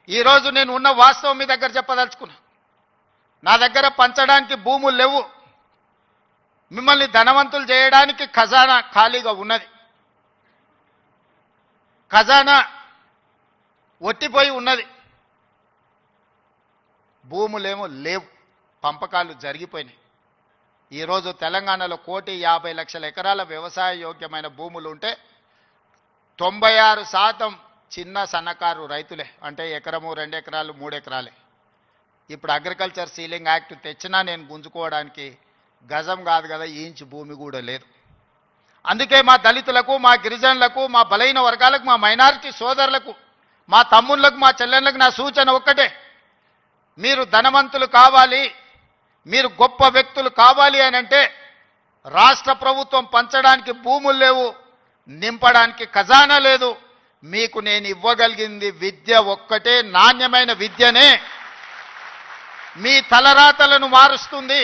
ఈరోజు నేను ఉన్న వాస్తవం మీ దగ్గర చెప్పదలుచుకున్నా. నా దగ్గర పంచడానికి భూములు లేవు. మిమ్మల్ని ధనవంతులు చేయడానికి ఖజానా ఖాళీగా ఉన్నది. ఖజానా ఒట్టిపోయి ఉన్నది. భూములేమో లేవు, పంపకాలు జరిగిపోయినాయి. ఈరోజు తెలంగాణలో 1,50,00,000 ఎకరాల వ్యవసాయ యోగ్యమైన భూములు ఉంటే 96% చిన్న సన్నకారు రైతులే. అంటే ఎకరము 2 ఎకరాలు 3 ఎకరాలే. ఇప్పుడు అగ్రికల్చర్ సీలింగ్ యాక్ట్ తెచ్చినా నేను గుంజుకోవడానికి గజం కాదు కదా, ఇంచు భూమి కూడా లేదు. అందుకే మా దళితులకు, మా గిరిజనులకు, మా బలైన వర్గాలకు, మా మైనారిటీ సోదరులకు, మా తమ్ముళ్ళకు, మా చెల్లెళ్ళకు నా సూచన ఒక్కటే: మీరు ధనవంతులు కావాలి, మీరు గొప్ప వ్యక్తులు కావాలి అని అంటే రాష్ట్ర ప్రభుత్వం పంచడానికి భూములు లేవు, నింపడానికి ఖజానా లేదు. మీకు నేను ఇవ్వగలిగింది విద్య ఒక్కటే. నాణ్యమైన విద్యనే మీ తలరాతలను మారుస్తుంది.